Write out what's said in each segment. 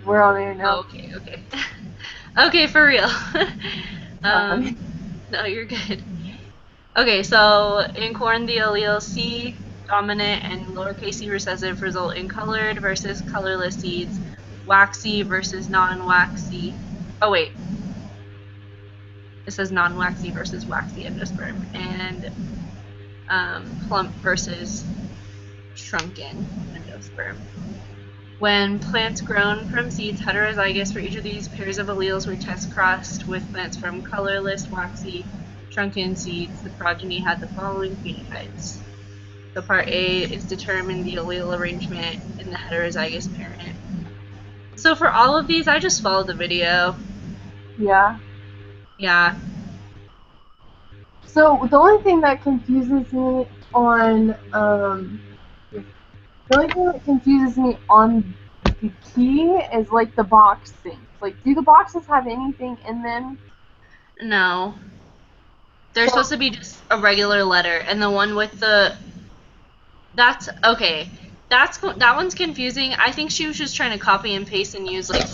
We're on air Oh, now. okay, okay. Okay, for real. Sorry. um, no, you're good. Okay, so in corn, the alleles C dominant and lowercase c recessive result in colored versus colorless seeds, waxy versus non-waxy. Oh wait, it says non-waxy versus waxy endosperm, and plump versus shrunken endosperm. When plants grown from seeds heterozygous for each of these pairs of alleles were test crossed with plants from colorless, waxy, shrunken seeds, the progeny had the following phenotypes. So part A is determine the allele arrangement in the heterozygous parent. So for all of these, I just followed the video. Yeah. Yeah. So the only thing that confuses me on the only thing that confuses me on the key is like the box things. Like, do the boxes have anything in them? No. They're So supposed to be just a regular letter, and the one with the that's okay. That one's confusing. I think she was just trying to copy and paste and use like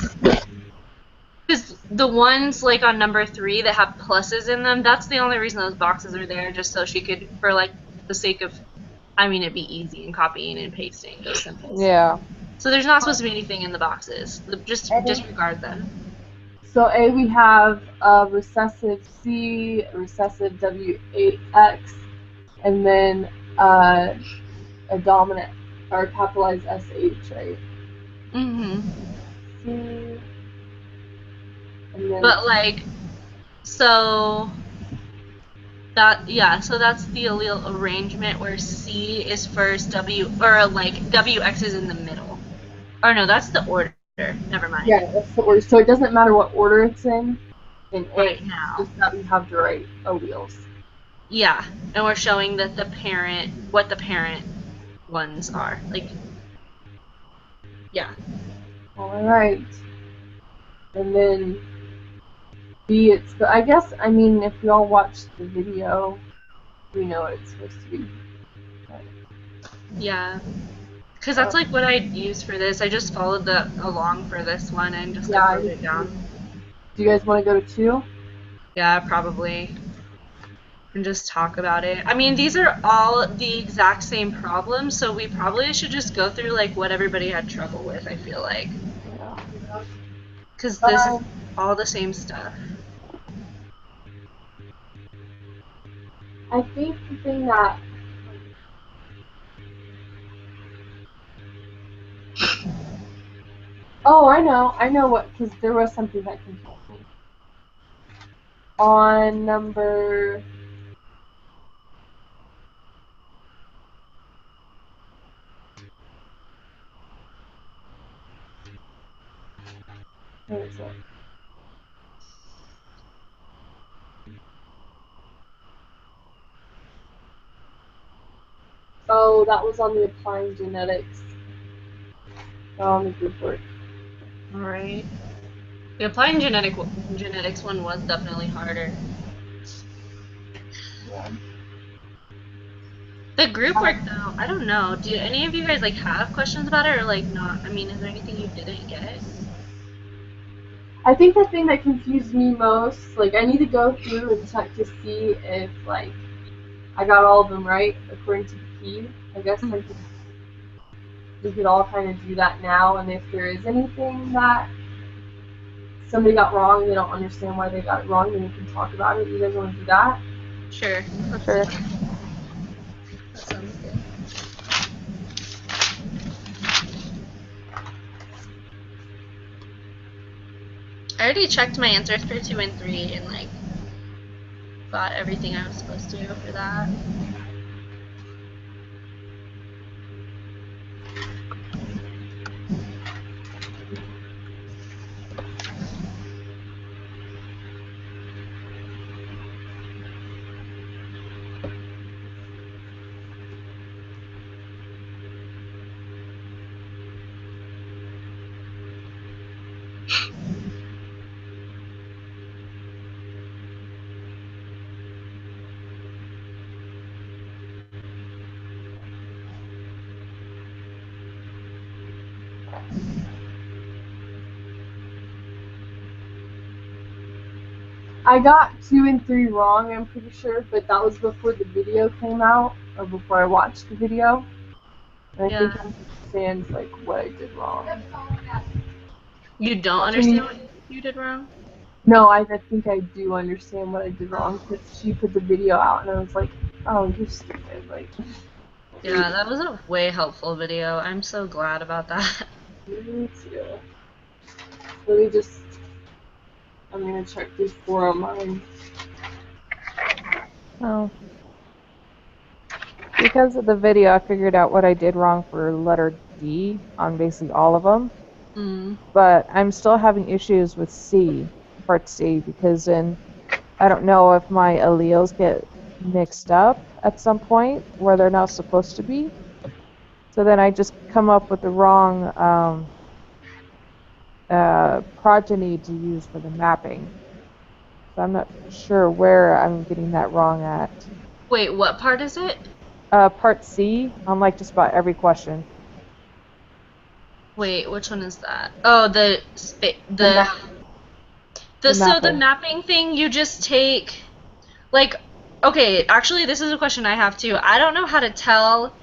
because the ones like on number 3 that have pluses in them, that's the only reason those boxes are there, just so she could, for like the sake of, I mean, it'd be easy in copying and pasting those symbols. Yeah. So there's not supposed to be anything in the boxes. Just A, disregard them. so A we have a recessive C, a recessive W8X, and then a dominant or capitalized SH, right? Hmm. C, and then But like, so so that's the allele arrangement where C is first, W or like WX is in the middle. Or no, that's the order. Never mind. yeah, that's the order. So it doesn't matter what order it's in A, Right it's now. just that we have the right alleles. Yeah, and we're showing that what the parent ones are. Like, yeah. All right, and then B, it's. I guess I mean if we all watched the video, we know what it's supposed to be. Yeah. Because Uh, that's like what I used for this. I just followed the along for this one and just yeah, like I wrote did it too. down. Do you guys want to go to 2? Yeah, probably. And just talk about it. I mean, these are all the exact same problems, so we probably should just go through like what everybody had trouble with, I feel like. Yeah. Because this is Um, all the same stuff. I think the thing that. Oh, I know what, because there was something that confused me. On number. Where is it? Oh, that was on the applying genetics. On the group work. Alright. The applying genetics one was definitely harder. Yeah. The group work though, I don't know. Do any of you guys like have questions about it or like not? I mean, is there anything you didn't get? I think the thing that confused me most, like I need to go through and check to see if like I got all of them right according to the key. I guess like we could all kind of do that now, and if there is anything that somebody got wrong and they don't understand why they got it wrong, then we can talk about it. You guys want to do that? Sure, let's do Sure. that. That sounds good. I already checked my answers for 2 and 3 and like got everything I was supposed to for that. I got 2 and 3 wrong, I'm pretty sure, but that was before the video came out, or before I watched the video. And I think I understand like what I did wrong. You don't understand what you did wrong? No, I think I do understand what I did wrong because she put the video out and I was like, oh, you're stupid. Like, Yeah, that was a way helpful video. I'm so glad about that. me too. Let me just, I'm gonna check these 4 on mine. Oh. Because of the video, I figured out what I did wrong for letter D on basically all of them. But I'm still having issues with C, part C, because then I don't know if my alleles get mixed up at some point where they're not supposed to be. So then I just come up with the wrong progeny to use for the mapping. So I'm not sure where I'm getting that wrong at. Wait, what part is it? Part C, on like just about every question. Wait, which one is that? Oh, the mapping thing, you just take, like, okay, actually this is a question I have too. I don't know how to tell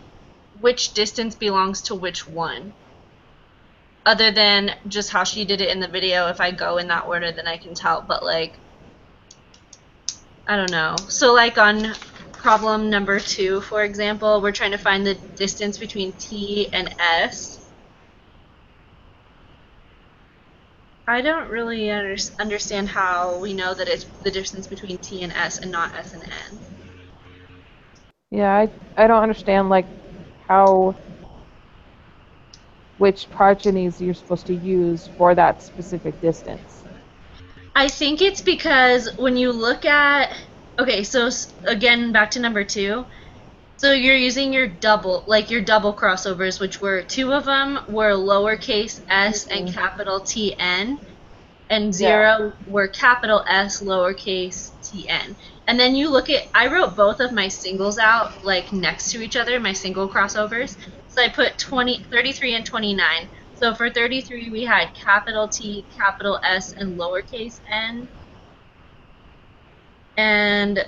which distance belongs to which one. Other than just how she did it in the video. If I go in that order, then I can tell. But, like, I don't know. So, like, on problem number 2, for example, we're trying to find the distance between T and S. I don't really understand how we know that it's the distance between T and S and not S and N. Yeah, I don't understand, like, how, which progenies you're supposed to use for that specific distance. I think it's because when you look at, okay, so again, back to number 2. So you're using your double crossovers, which were 2 of them were lowercase s and capital Tn, and 0 were capital S, lowercase tn. And then you look at, I wrote both of my singles out like next to each other, my single crossovers. So I put 33 and 29. So for 33 we had capital T, capital S, and lowercase n. And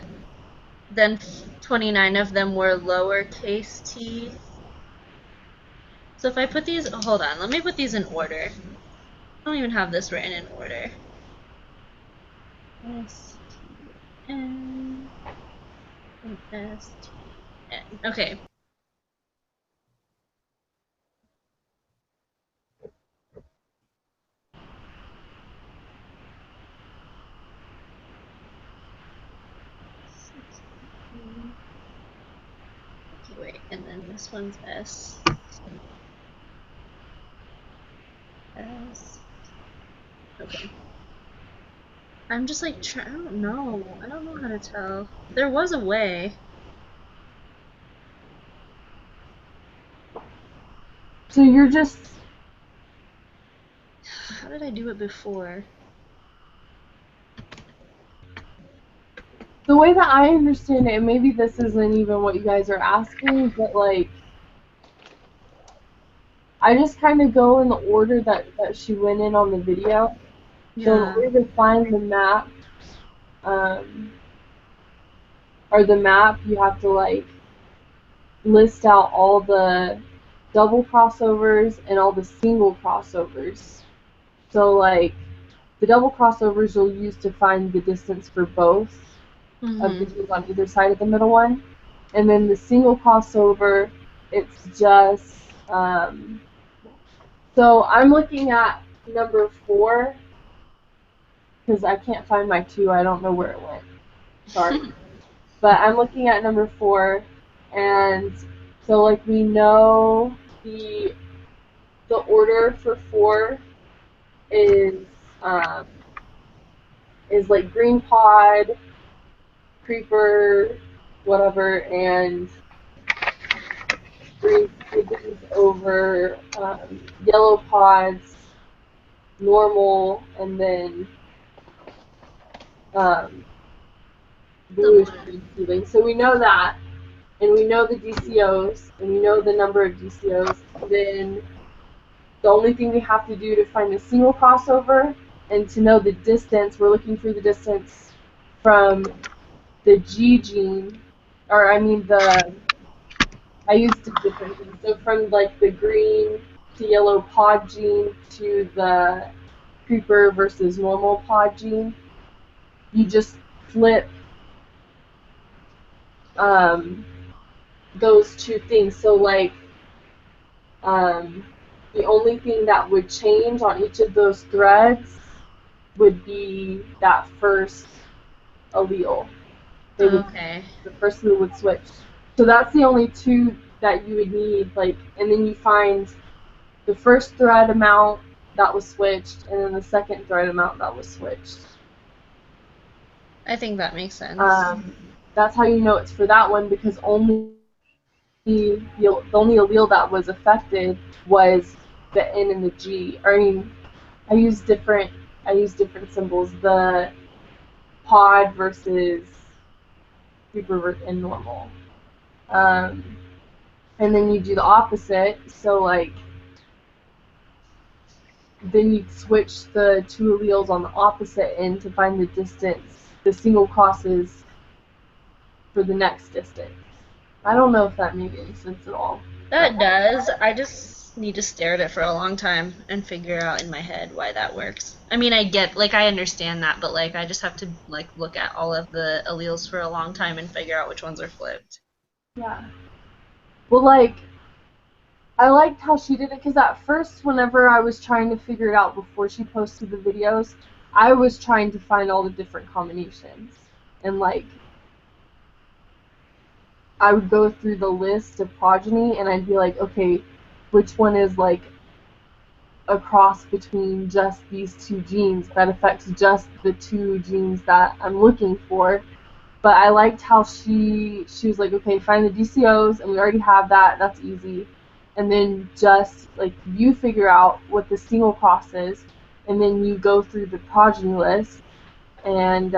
then 29 of them were lowercase t. So if I put these, hold on, let me put these in order. I don't even have this written in order. S-T-N and S-T-N. Okay. Okay, wait, and then this one's S. S. Okay. I'm just like, I don't know. I don't know how to tell. There was a way. So you're just... How did I do it before? The way that I understand it, and maybe this isn't even what you guys are asking, but like, I just kind of go in the order that she went in on the video. Yeah. So in order to find the map, or the map, you have to like list out all the double crossovers and all the single crossovers. So like the double crossovers you'll use to find the distance for both of the T's on either side of the middle one, and then the single crossover, it's just so I'm looking at number 4 because I can't find my 2. I don't know where it went. Sorry. But I'm looking at number 4, and so like we know the order for 4 is like green pod, creeper, whatever, and green piggies over yellow pods, normal, and then bluish green seedling. So we know that, and we know the DCOs, and we know the number of DCOs. Then the only thing we have to do to find a single crossover and to know the distance, we're looking for the distance from the G gene, or I mean I used different things. So from like the green to yellow pod gene to the creeper versus normal pod gene, you just flip those two things. So like the only thing that would change on each of those threads would be that first allele. Okay. The person would switch. So that's the only two that you would need, like, and then you find the first thread amount that was switched, and then the second thread amount that was switched. I think that makes sense. That's how you know it's for that one, because the only allele that was affected was the N and the G. I mean, I use different symbols. The pod versus creeper and normal. And then you do the opposite. So like, then you switch the two alleles on the opposite end to find the distance, the single crosses for the next distance. I don't know if that made any sense at all. That does. I just need to stare at it for a long time and figure out in my head why that works. I mean, I understand that, but like I just have to like look at all of the alleles for a long time and figure out which ones are flipped. Yeah. Well, like, I liked how she did it, because at first, whenever I was trying to figure it out before she posted the videos, I was trying to find all the different combinations. And, like, I would go through the list of progeny, and I'd be like, okay, which one is, like, a cross between just these two genes that affects just the two genes that I'm looking for. But I liked how she was like, okay, find the DCOs, and we already have that, that's easy. And then just, like, you figure out what the single cross is, and then you go through the progeny list, and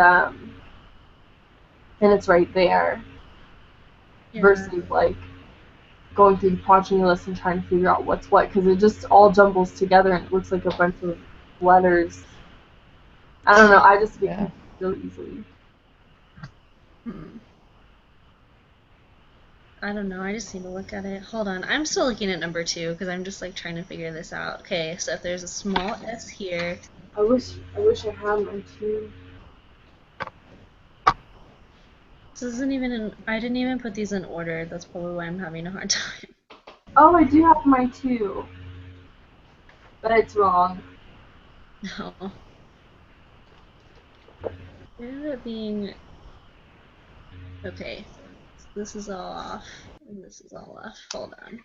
it's right there. Yeah. Versus, like, going through the progeny list and trying to figure out what's what, because it just all jumbles together, and it looks like a bunch of letters. I don't know, I just get confused so easily. I don't know. I just need to look at it. Hold on. I'm still looking at number 2 because I'm just like trying to figure this out. Okay, so if there's a small s here. I wish I had mine too. This isn't even I didn't even put these in order. That's probably why I'm having a hard time. Oh, I do have mine too. But it's wrong. No. Ended up being okay. So this is all off, and this is all off. Hold on.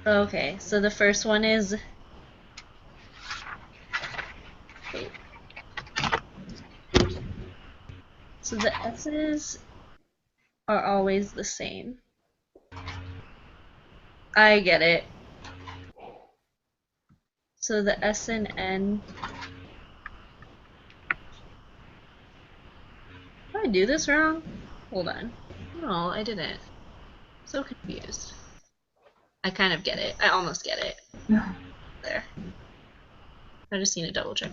Okay, so the first one is so the S's are always the same. I get it. So the S and N. Did I do this wrong? Hold on. No, I didn't. So confused. I kind of get it. I almost get it. There. I just need to double check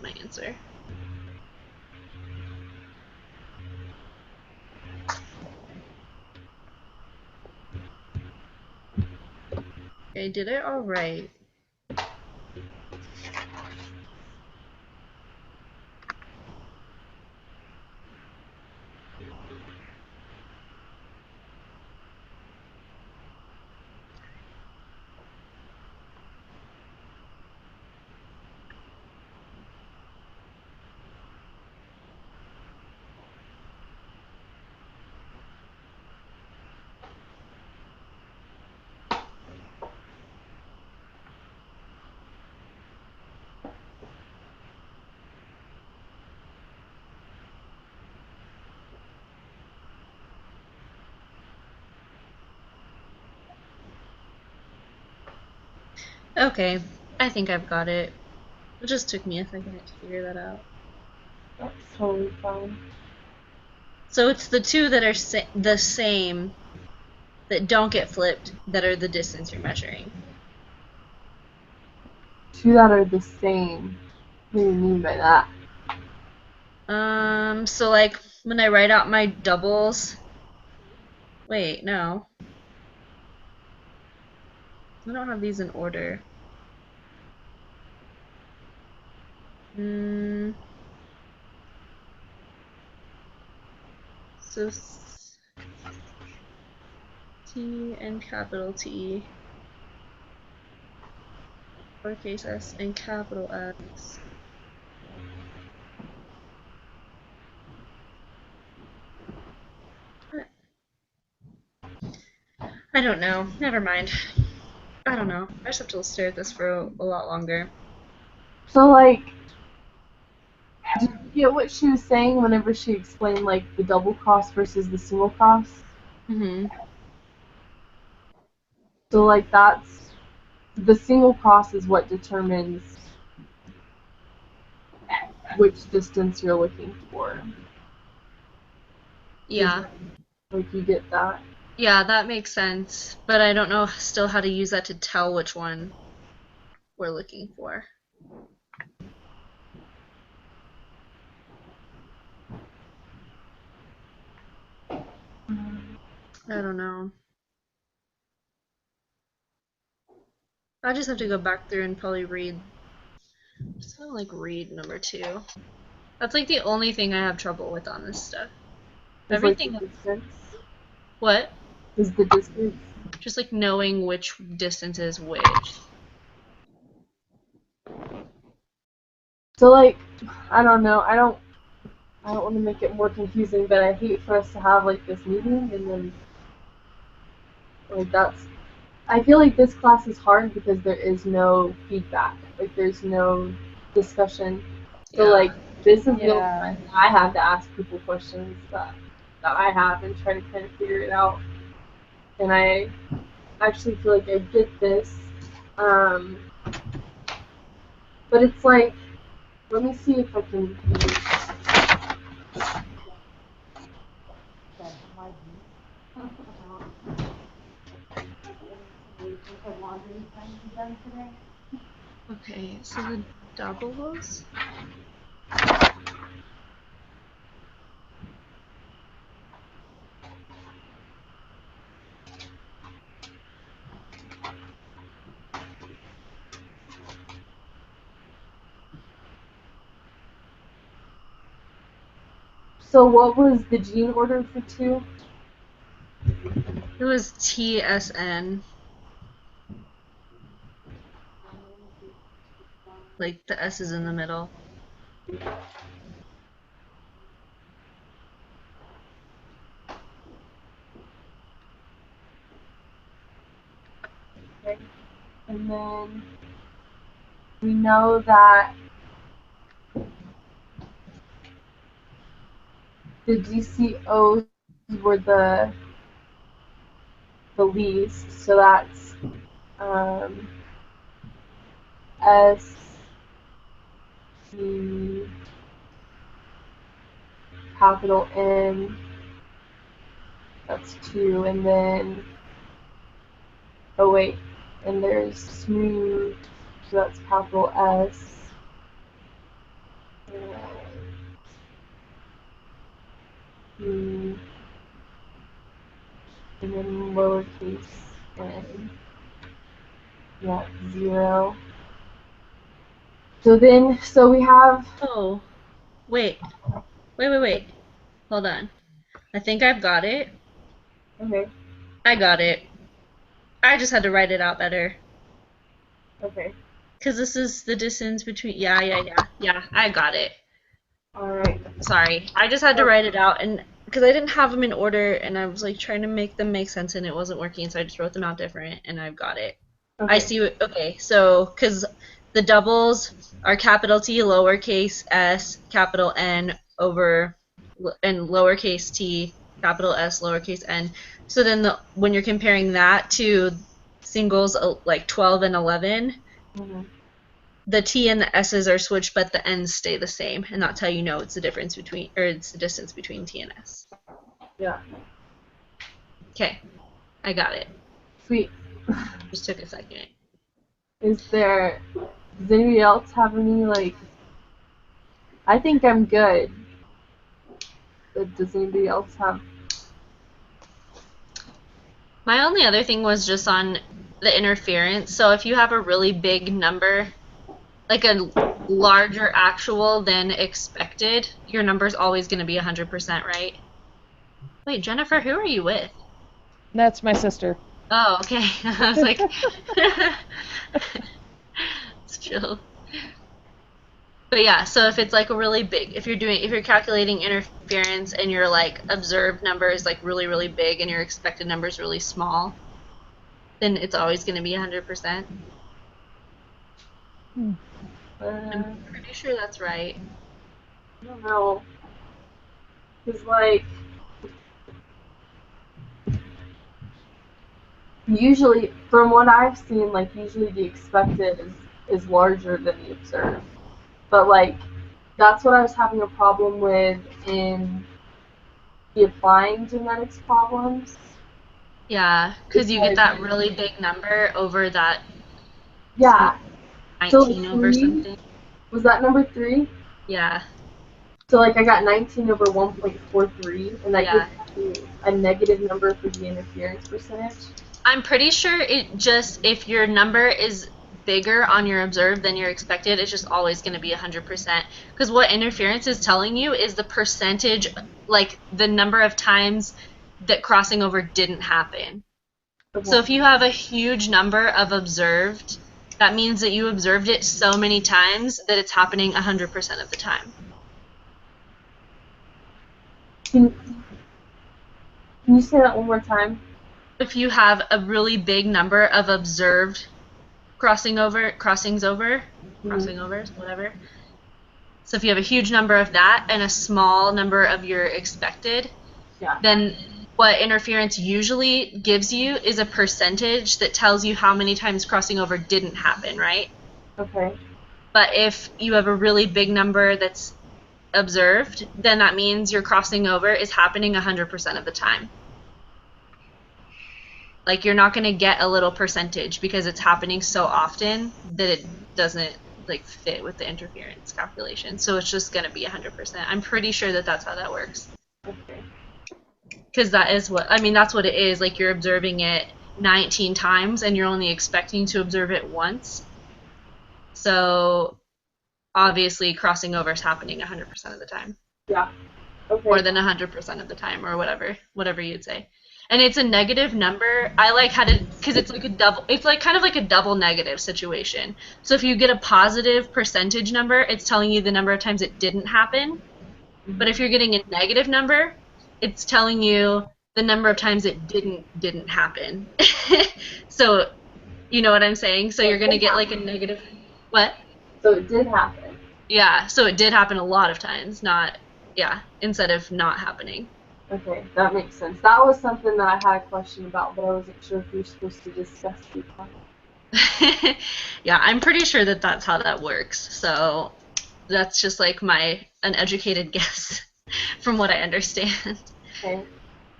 my answer. Okay, did it all right. Okay, I think I've got it. It just took me a second to figure that out. That's totally fine. So it's the two that are the same that don't get flipped that are the distance you're measuring. Two that are the same. What do you mean by that? So like when I write out my doubles. Wait, no. I don't have these in order. So T and capital T, lowercase s and capital S. I don't know. Never mind. I don't know. I just have to stare at this for a lot longer. So, like, did you get what she was saying whenever she explained, like, the double cross versus the single cross? Mm-hmm. So, like, that's... The single cross is what determines which distance you're looking for. Yeah. Like, you get that? Yeah, that makes sense. But I don't know still how to use that to tell which one we're looking for. I don't know. I just have to go back through and probably read. Just want to like read number 2. That's like the only thing I have trouble with on this stuff. Everything. Like the distance. What? Is the distance. Just like knowing which distance is which. So, like, I don't know. I don't want to make it more confusing, but I hate for us to have like this meeting and then like that's. I feel like this class is hard because there is no feedback. Like there's no discussion. So like this is the only time I have to ask people questions that I have and try to kind of figure it out. And I actually feel like I get this. But it's like, let me see if I can. Okay, so the doubles. So what was the gene order for 2? It was TSN. Like the S is in the middle. Okay. And then we know that the DCOs were the least, so that's S, C, capital N, that's 2, and then, oh wait, and there's smooth, so that's capital S. And then lowercase n. Yeah, 0. So we have. Oh, wait. Hold on. I think I've got it. Okay. I got it. I just had to write it out better. Okay. Because this is the distance between. Yeah, I got it. Alright. Sorry. I just had to write it out, and because I didn't have them in order, and I was like trying to make them make sense, and it wasn't working, so I just wrote them out different, and I've got it. Okay. I see. Okay, so because the doubles are capital T, lowercase s, capital N over, and lowercase t, capital S, lowercase n. So then when you're comparing that to singles like 12 and 11, the T and the S's are switched, but the N's stay the same, and that's how you know it's the difference between, or it's the distance between T and S. Yeah. Okay. I got it. Sweet. Just took a second. Does anybody else have any, like, I think I'm good. But does anybody else have? My only other thing was just on the interference. So if you have a really big number, like a larger actual than expected, your number's always going to be 100%, right? Wait, Jennifer, who are you with? That's my sister. Oh, okay. I was like, it's chill. But yeah, so if it's like a really big, if you're calculating interference and your like observed number is like really, really big and your expected number is really small, then it's always going to be 100%. I'm pretty sure that's right. I don't know. Because, like, usually, from what I've seen, like, usually the expected is larger than the observed. But, like, that's what I was having a problem with in the applying genetics problems. Yeah, because you get that really big number over that. Yeah. 19 over something. Was that number 3? Yeah. So, like, I got 19 over 1.43, and that gives me a negative number for the interference percentage. I'm pretty sure it just, if your number is bigger on your observed than your expected, it's just always going to be 100%. Because what interference is telling you is the percentage, like the number of times that crossing over didn't happen. Okay. So if you have a huge number of observed, that means that you observed it so many times that it's happening 100% of the time. Can you say that one more time? If you have a really big number of observed crossings over, whatever. So if you have a huge number of that and a small number of your expected, then what interference usually gives you is a percentage that tells you how many times crossing over didn't happen, right? Okay. But if you have a really big number that's observed, then that means your crossing over is happening 100% of the time. Like, you're not going to get a little percentage because it's happening so often that it doesn't like fit with the interference calculation. So it's just going to be 100%. I'm pretty sure that that's how that works. Okay. Because that is what, I mean, that's what it is. Like, you're observing it 19 times and you're only expecting to observe it once. So obviously crossing over is happening 100% of the time. Yeah. Okay. More than 100% of the time, or whatever you'd say. And it's a negative number. I like how to, because it's like a double, it's like kind of like a double negative situation. So if you get a positive percentage number, it's telling you the number of times it didn't happen. Mm-hmm. But if you're getting a negative number, it's telling you the number of times it didn't happen. So, you know what I'm saying? So you're going to get like a negative, what? So it did happen. Yeah, so it did happen a lot of times, instead of not happening. Okay, that makes sense. That was something that I had a question about, but I wasn't sure if we were supposed to discuss it. Yeah, I'm pretty sure that that's how that works. So that's just like my uneducated guess from what I understand. Okay.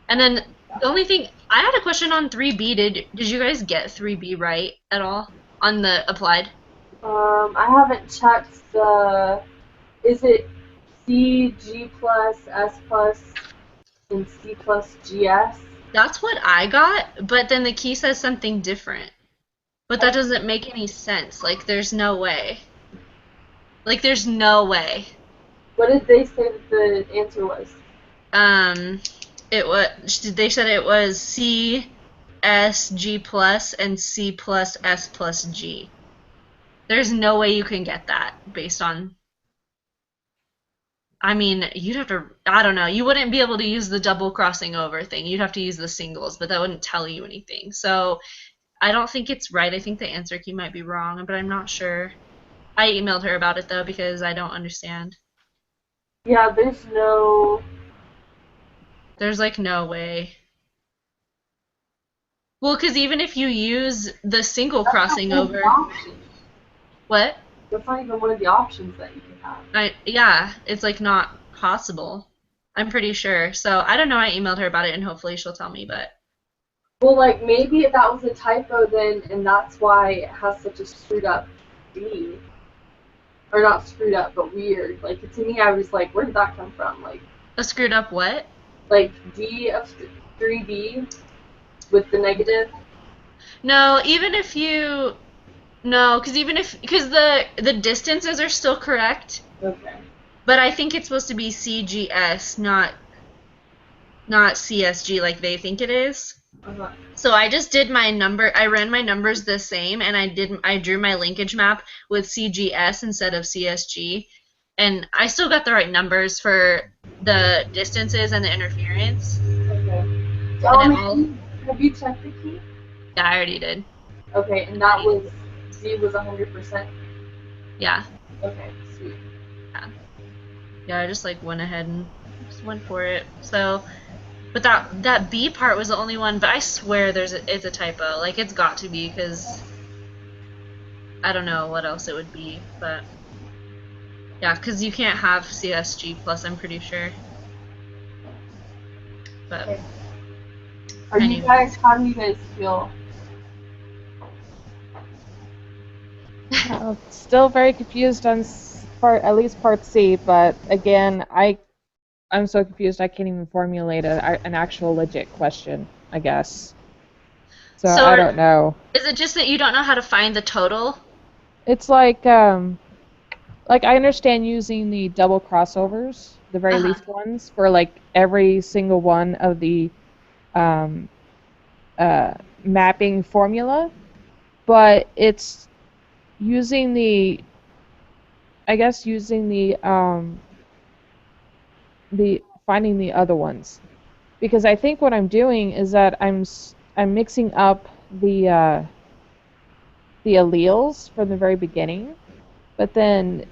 And then the only thing, I had a question on 3B. Did you guys get 3B right at all on the applied? I haven't checked is it C, G plus, S plus, and C plus GS? That's what I got, but then the key says something different. But that doesn't make any sense. Like, there's no way. Like, there's no way. What did they say that the answer was? They said it was C, S, G plus, and C plus, S plus G. There's no way you can get that based on... I mean, you'd have to... I don't know. You wouldn't be able to use the double crossing over thing. You'd have to use the singles, but that wouldn't tell you anything. So I don't think it's right. I think the answer key might be wrong, but I'm not sure. I emailed her about it, though, because I don't understand. Yeah, there's no... There's, like, no way. Well, because even if you use the single crossing over... What? That's not even one of the options that you can have. Yeah, it's, like, not possible. I'm pretty sure. So, I don't know. I emailed her about it, and hopefully she'll tell me, but... Well, like, maybe that was a typo then, and that's why it has such a screwed up D. Or not screwed up, but weird. Like, to me, I was like, where did that come from? Like, A screwed up what? like D of 3D with the negative. No, even if you no, because the distances are still correct, Okay. but I think it's supposed to be CGS, not CSG like they think it is. Uh-huh. So I just did I ran my numbers the same, and I drew my linkage map with CGS instead of CSG, and I still got the right numbers for the distances and the interference. Okay. Have you checked the key? Yeah, I already did. Okay, and that was Z was 100%. Yeah. Okay, sweet. Yeah, I just like went ahead and just went for it. So, but that B part was the only one. But I swear it's a typo. Like it's got to be because I don't know what else it would be. But yeah, because you can't have CSG plus. I'm pretty sure. But Okay. How do you guys feel? Still very confused on at least part C, but again, I'm so confused I can't even formulate an actual legit question, I guess. So I don't know. Is it just that you don't know how to find the total? It's like I understand using the double crossovers, the very least ones, for like every single one of the mapping formula, but it's using the finding the other ones, because I think what I'm doing is that I'm mixing up the alleles from the very beginning, but then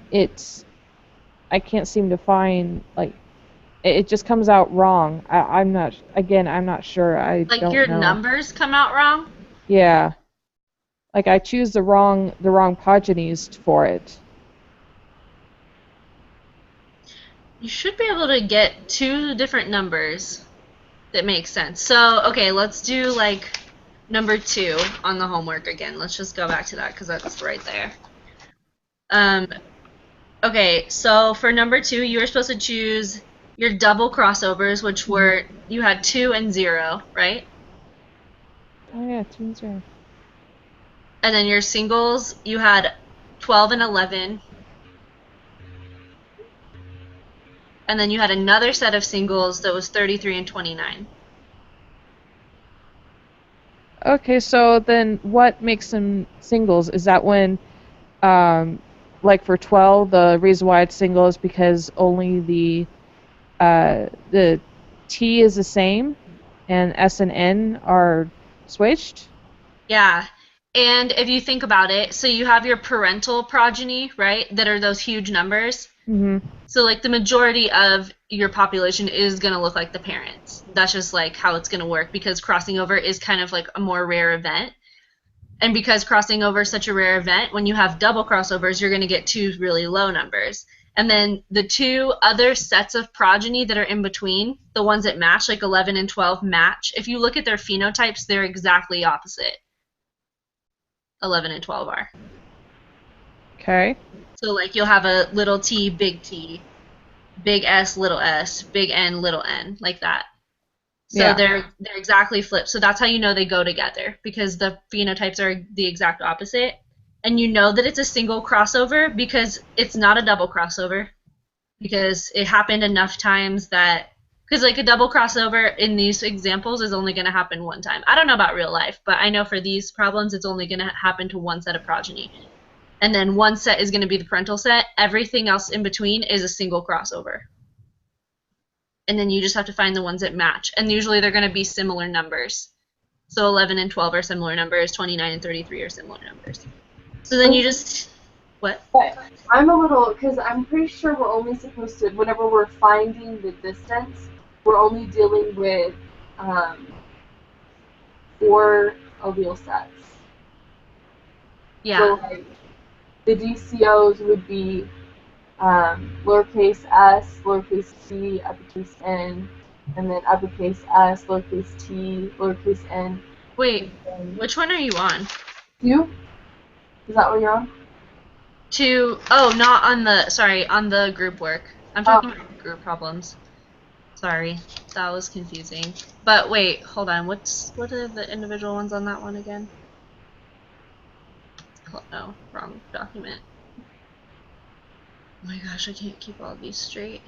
I can't seem to find, like, it just comes out wrong. I'm not sure. I like don't your know. numbers come out wrong? Yeah. Like I choose the wrong progenies for it. You should be able to get two different numbers that make sense. So, okay, let's do like number 2 on the homework again. Let's just go back to that because that's right there. Okay, so for number 2, you were supposed to choose your double crossovers, which were, you had 2 and 0, right? Oh yeah, 2 and 0. And then your singles, you had 12 and 11. And then you had another set of singles that was 33 and 29. Okay, so then what makes them singles? Is that when, like for 12, the reason why it's single is because only the T is the same and S and N are switched? Yeah. And if you think about it, so you have your parental progeny, right? That are those huge numbers. Mm-hmm. So like the majority of your population is going to look like the parents. That's just like how it's going to work because crossing over is kind of like a more rare event. And because crossing over is such a rare event, when you have double crossovers, you're going to get two really low numbers. And then the two other sets of progeny that are in between, the ones that match, like 11 and 12 match, if you look at their phenotypes, they're exactly opposite. 11 and 12 are. Okay. So like you'll have a little t, big S, big N, little n, like that. So yeah. They're exactly flipped. So that's how you know they go together, because the phenotypes are the exact opposite. And you know that it's a single crossover because it's not a double crossover, because it happened enough times that, because like a double crossover in these examples is only going to happen one time. I don't know about real life, but I know for these problems it's only going to happen to one set of progeny. And then one set is going to be the parental set. Everything else in between is a single crossover. And then you just have to find the ones that match. And usually they're going to be similar numbers. So 11 and 12 are similar numbers. 29 and 33 are similar numbers. So then you just... What? I'm a little... Because I'm pretty sure we're only supposed to... Whenever we're finding the distance, we're only dealing with 4 allele sets. Yeah. So, like, the DCOs would be lowercase s, lowercase t, uppercase n, and then uppercase s, lowercase t, lowercase n. Wait, which one are you on? You? Is that what you're on? Not on on the group work. I'm talking about group problems. Sorry, that was confusing. But wait, hold on. What are the individual ones on that one again? Oh, no, wrong document. Oh my gosh, I can't keep all of these straight.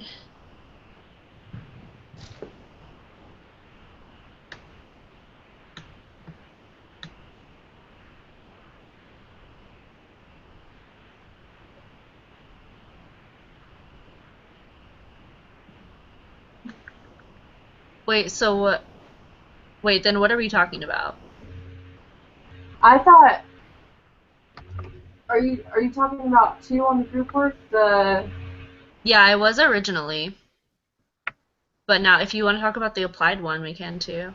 Wait, so what? Wait, then what are we talking about? I thought. Are you talking about 2 on the group work? Yeah, I was originally. But now, if you want to talk about the applied one, we can too.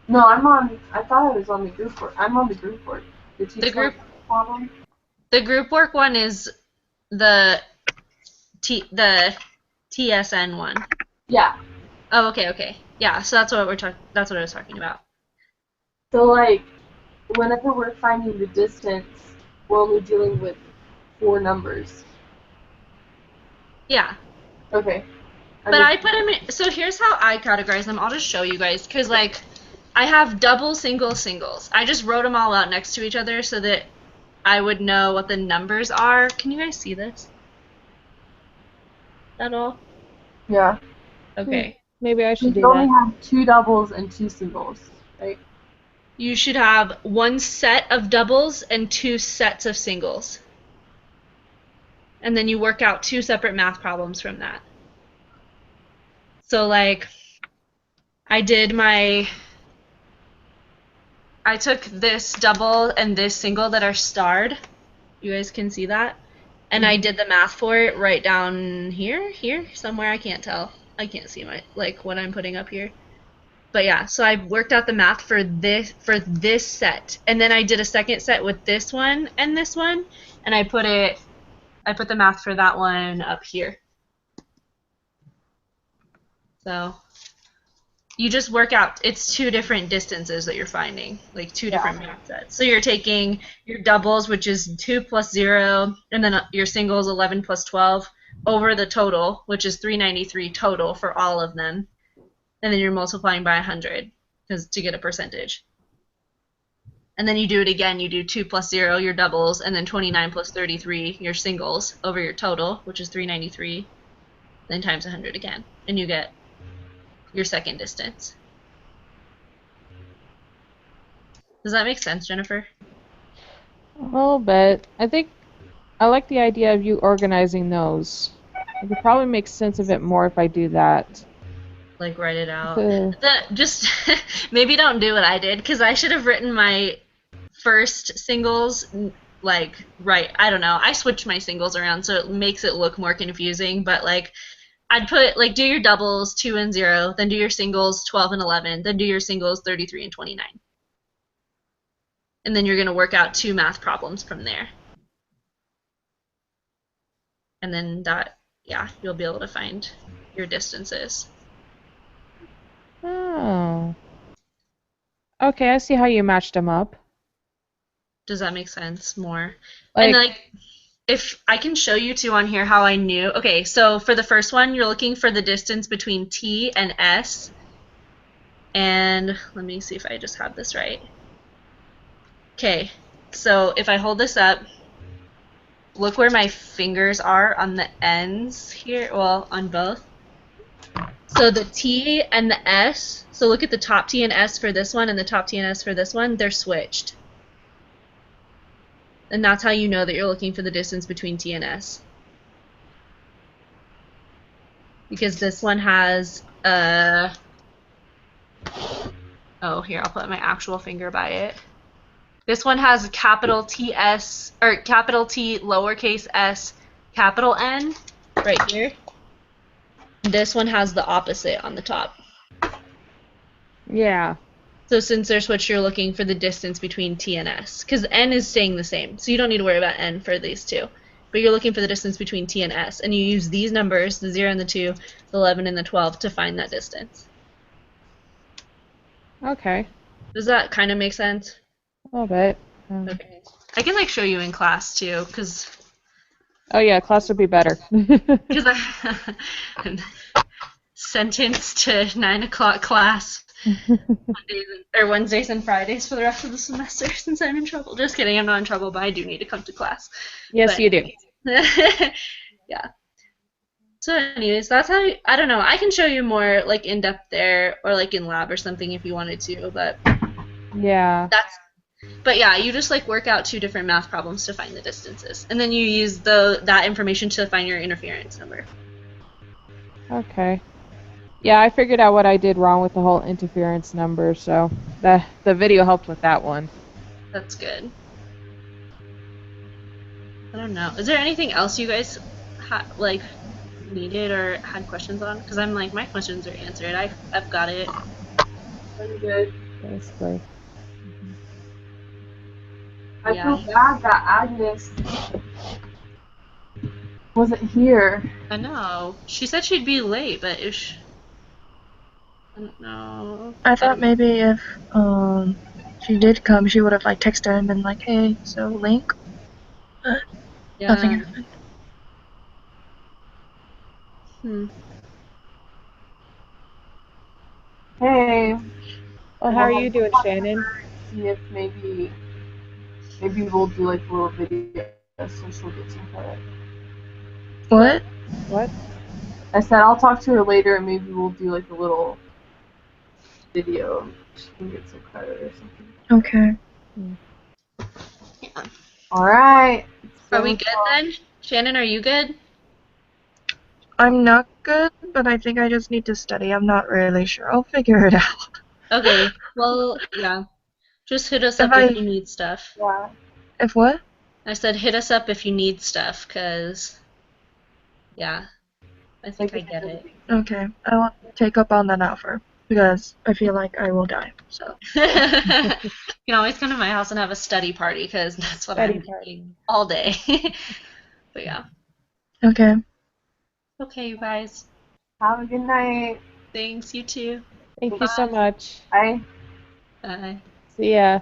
No, I'm on. I thought I was on the group work. I'm on the group work. The group problem. The group work one is the TSN one. Yeah. Oh, okay. Yeah, so that's what that's what I was talking about. So like, whenever we're finding the distance, we're only dealing with 4 numbers. Yeah. Okay. But I put them in, so here's how I categorize them. I'll just show you guys, because like, I have double, single, singles. I just wrote them all out next to each other so that I would know what the numbers are. Can you guys see this at all? Yeah. Okay. Maybe I should do You only that. have 2 doubles and 2 singles, right? You should have 1 set of doubles and 2 sets of singles. And then you work out 2 separate math problems from that. So like, I took this double and this single that are starred. You guys can see that. And I did the math for it right down here, somewhere. I can't tell. I can't see what I'm putting up here. But yeah, so I worked out the math for this set. And then I did a second set with this one, and I put the math for that one up here. So you just work out, it's 2 different distances that you're finding, like 2 different math sets. So you're taking your doubles, which is 2 plus 0, and then your singles, 11 plus 12, over the total, which is 393 total for all of them. And then you're multiplying by 100 to get a percentage. And then you do it again. You do 2 plus 0, your doubles, and then 29 plus 33, your singles, over your total, which is 393, then times 100 again. And you get your second distance. Does that make sense, Jennifer? A little bit. I think I like the idea of you organizing those. It could probably make sense of it more if I do that. Like write it out. Just maybe don't do what I did, because I should have written my first singles like right. I don't know. I switched my singles around so it makes it look more confusing, but like I'd put like do your doubles 2 and 0, then do your singles 12 and 11, then do your singles 33 and 29. And then you're going to work out 2 math problems from there. And then you'll be able to find your distances. Oh. Okay, I see how you matched them up. Does that make sense more? And like, if I can show you too on here how I knew. Okay, so for the first one, you're looking for the distance between T and S. And let me see if I just have this right. Okay, so if I hold this up, look where my fingers are on the ends here, well, on both. So the T and the S, so look at the top T and S for this one and the top T and S for this one, they're switched. And that's how you know that you're looking for the distance between T and S. Because this one has oh, here, I'll put my actual finger by it. This one has capital TS, or capital T, lowercase s, capital N, right here. This one has the opposite on the top. Yeah. So since they're switched, you're looking for the distance between T and S, because N is staying the same, so you don't need to worry about N for these two. But you're looking for the distance between T and S, and you use these numbers, the 0 and the 2, the 11 and the 12, to find that distance. Okay. Does that kind of make sense? A little bit. Okay. I can like show you in class too, Oh yeah, class would be better. I'm sentenced to 9 o'clock class Wednesdays and Fridays for the rest of the semester since I'm in trouble. Just kidding, I'm not in trouble, but I do need to come to class. Yes, But you do. yeah. So anyways, that's how I don't know. I can show you more like in depth there or like in lab or something if you wanted to, but Yeah. but yeah, you just like work out 2 different math problems to find the distances. And then you use that information to find your interference number. Okay. Yeah, I figured out what I did wrong with the whole interference number, so the video helped with that one. That's good. I don't know. Is there anything else you guys like needed or had questions on? Because I'm like, my questions are answered. I've got it. I'm good. Basically. I feel bad that Agnes wasn't here. I know. She said she'd be late, but I don't know. I thought maybe if she did come, she would have like texted her and been like, "Hey, so link." Yeah. Nothing happened. Hey. Well, how are you doing, Shannon? See if maybe we'll do like a little video so she'll get some credit. What? What? I said I'll talk to her later and maybe we'll do like a little video. She can get some credit or something. Okay. Yeah. Alright. Are we good then? Shannon, are you good? I'm not good, but I think I just need to study. I'm not really sure. I'll figure it out. Okay. Well, yeah. Just hit us up if you need stuff. Yeah. If what? I said hit us up if you need stuff, because, yeah, I think I get it. Okay. I will take up on that offer because I feel like I will die. So. You can always come to my house and have a study party, because that's what I'm doing all day. But yeah. Okay. Okay, you guys. Have a good night. Thanks, you too. Thank you so much. Bye. Bye. See ya.